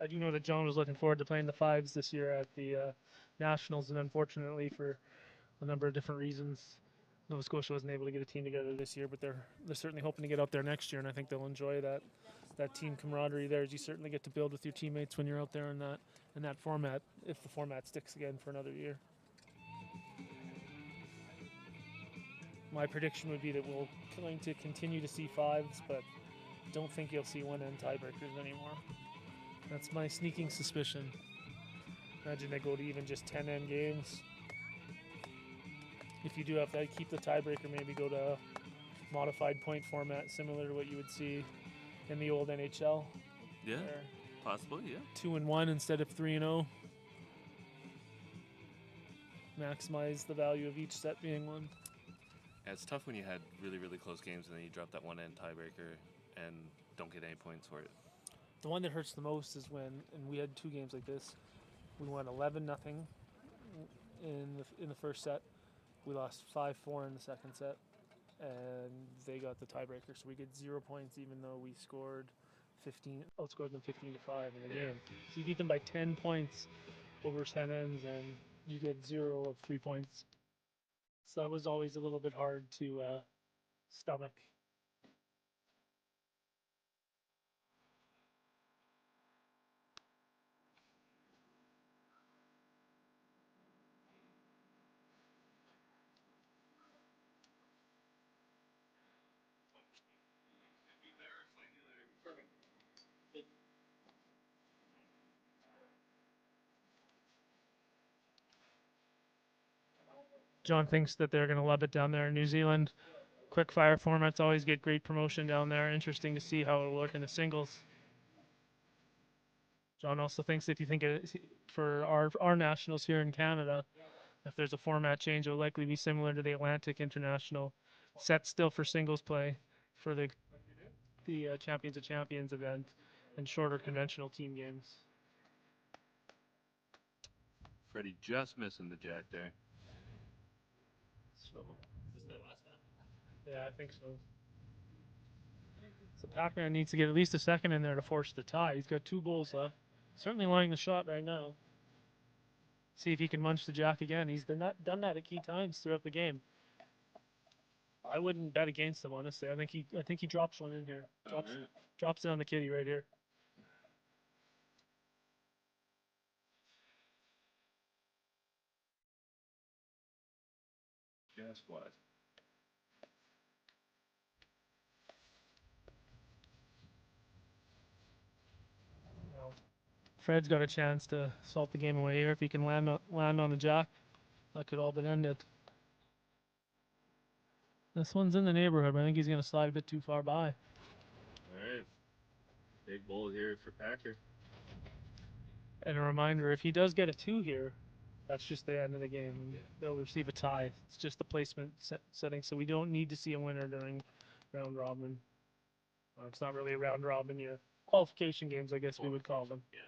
I do know that John was looking forward to playing the fives this year at the Nationals, and unfortunately, for a number of different reasons, Nova Scotia wasn't able to get a team together this year. But they're certainly hoping to get out there next year, and I think they'll enjoy that team camaraderie there. As you certainly get to build with your teammates when you're out there in that format, if the format sticks again for another year. My prediction would be that we're going to continue to see fives, but don't think you'll see one end tiebreakers anymore. That's my sneaking suspicion. Imagine they go to even just 10 end games. If you do have to keep the tiebreaker, maybe go to a modified point format similar to what you would see in the old NHL. Yeah, possibly, yeah. 2-1 instead of 3-0. Maximize the value of each set being one. Yeah, it's tough when you had really, really close games and then you drop that one end tiebreaker and don't get any points for it. The one that hurts the most is when, and we had 2 games like this, we won 11-0 in the first set. We lost 5-4 in the second set, and they got the tiebreaker. So we get 0 points, even though we outscored them 15-5 in the game. So you beat them by 10 points over 10 ends, and you get 0 of 3 points. So that was always a little bit hard to stomach. John thinks that they're going to love it down there in New Zealand. Quick fire formats always get great promotion down there. Interesting to see how it'll work in the singles. John also thinks if you think for our nationals here in Canada, if there's a format change, it'll likely be similar to the Atlantic International. Set still for singles play for the Champions of Champions event and shorter conventional team games. Freddie just missing the jack there. So, yeah, I think so. So Pac-Man needs to get at least a second in there to force the tie. He's got 2 bowls left. Certainly lying the shot right now. See if he can munch the jack again. He's done that at key times throughout the game. I wouldn't bet against him, honestly. I think he drops one in here. Drops it on the kitty right here. Just what? Fred's got a chance to salt the game away here. If he can land on the jack, that could all but end it. This one's in the neighborhood, but I think he's going to slide a bit too far by. All right. Big bowl here for Packer. And a reminder, if he does get a 2 here, that's just the end of the game. They'll receive a tie. It's just the placement setting, so we don't need to see a winner during round robin. It's not really a round robin, yeah. Qualification games, I guess we would call them. Yeah.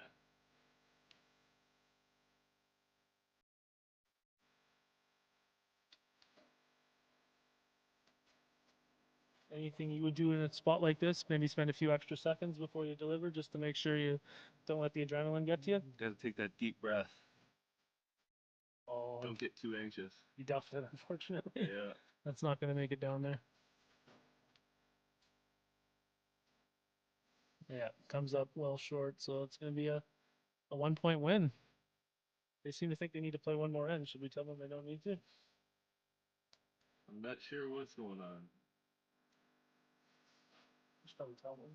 Anything you would do in a spot like this? Maybe spend a few extra seconds before you deliver, just to make sure you don't let the adrenaline get to you. Got to take that deep breath. Oh, Don't get too anxious. you duffed it, unfortunately. Yeah. That's not going to make it down there. Yeah, comes up well short, so it's going to be a 1-point win. They seem to think they need to play one more end. Should we tell them they don't need to? I'm not sure what's going on. Just probably tell them.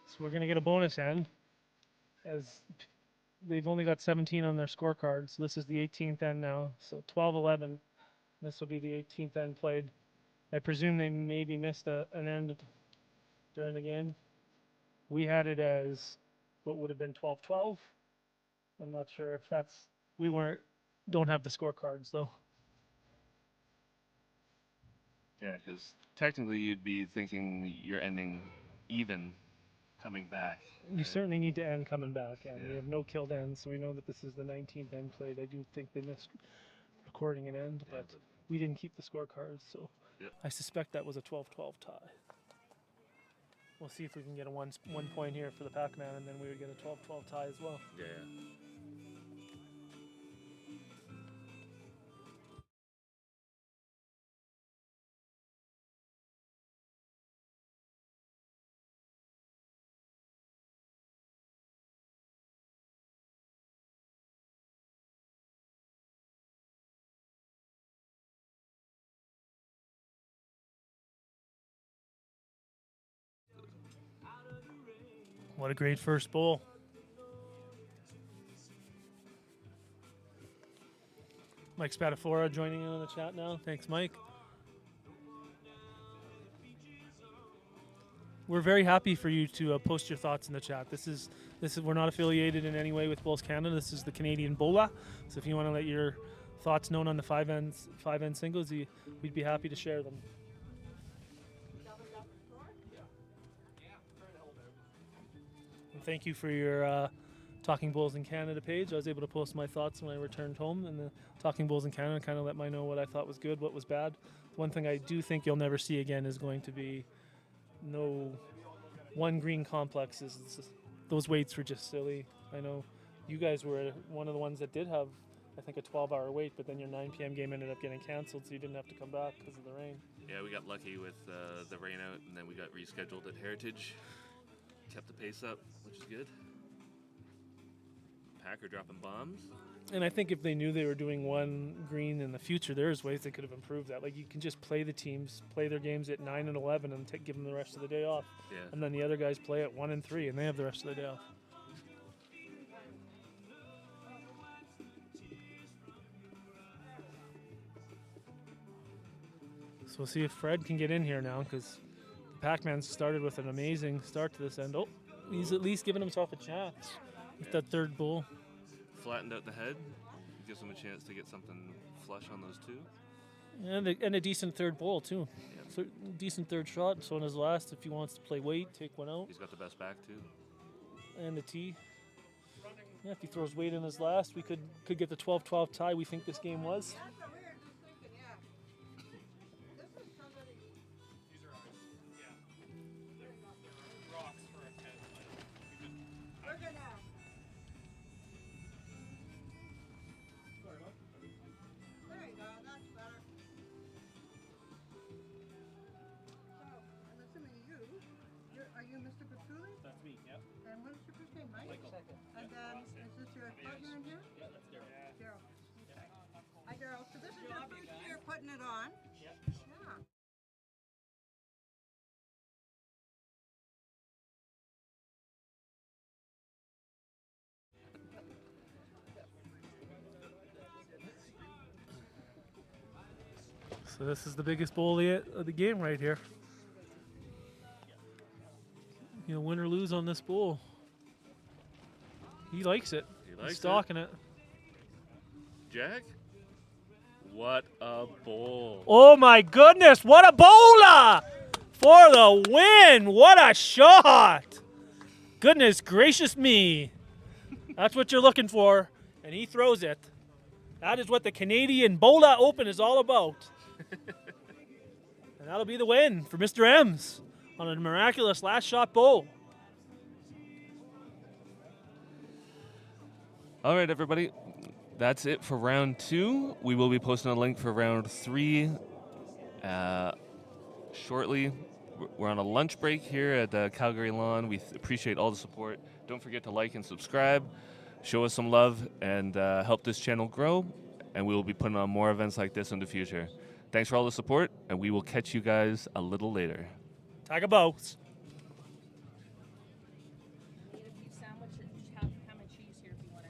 So we're going to get a bonus end, as they've only got 17 on their scorecard. So this is the 18th end now. So 12-11. This will be the 18th end played. I presume they maybe missed an end during the game. We had it as what would have been 12-12. I'm not sure if that's, we don't have the scorecards though. Yeah, because technically you'd be thinking you're ending even coming back. You right? certainly need to end coming back, and we Yeah. have no killed ends, so we know that this is the 19th end played. I do think they missed recording an end, Yeah, but we didn't keep the scorecards, so Yep. I suspect that was a 12-12 tie. We'll see if we can get a one point here for the Pac-Man, and then we would get a 12-12 tie as well. Yeah. What a great first bowl. Mike Spadafora joining in on the chat now. Thanks, Mike. We're very happy for you to post your thoughts in the chat. This is we're not affiliated in any way with Bulls Canada. This is the Canadian Bola. So if you want to let your thoughts known on the five end singles, we'd be happy to share them. And thank you for your Talking Bulls in Canada page. I was able to post my thoughts when I returned home, and the Talking Bulls in Canada kind of let me know what I thought was good, what was bad. One thing I do think you'll never see again is going to be no one green complexes. Those weights were just silly. I know you guys were one of the ones that did have, I think, a 12-hour wait, but then your 9 p.m. game ended up getting canceled, so you didn't have to come back because of the rain. Yeah, we got lucky with the rain out, and then we got rescheduled at Heritage. Kept the pace up, which is good. Packer dropping bombs. And I think if they knew they were doing one green in the future, there's ways they could have improved that. Like, you can just play the teams, play their games at 9 and 11, and give them the rest of the day off. Yeah. And then the other guys play at 1 and 3, and they have the rest of the day off. So we'll see if Fred can get in here now, because the Pac-Man started with an amazing start to this end. Oh, he's at least giving himself a chance with that third bull. Flattened out the head. Gives him a chance to get something flush on those two. And a decent third bull, too. Yeah. Decent third shot. So in his last, if he wants to play weight, take one out. He's got the best back, too. And the tee. Yeah, if he throws weight in his last, we could get the 12-12 tie we think this game was. For Julie? That's me. Yep. And what is your first name, Mike? Michael. Second. And then, is this your partner in here? Yeah, that's Daryl. Daryl. Okay. Hi, Daryl. So this is your first year putting it on? Yep. Yeah. So this is the biggest bowl of the game right here. You know, win or lose on this bowl. He likes it. He's stalking it. Jack? What a bowl. Oh my goodness, what a bowler! For the win! What a shot! Goodness gracious me. That's what you're looking for. And he throws it. That is what the Canadian Bowler Open is all about. And that'll be the win for Mr. M's on a miraculous last shot bowl. All right, everybody. That's it for round 2. We will be posting a link for round 3 shortly. We're on a lunch break here at Calgary Lawn. We appreciate all the support. Don't forget to like and subscribe. Show us some love and help this channel grow. And we will be putting on more events like this in the future. Thanks for all the support, and we will catch you guys a little later. Tag a boats.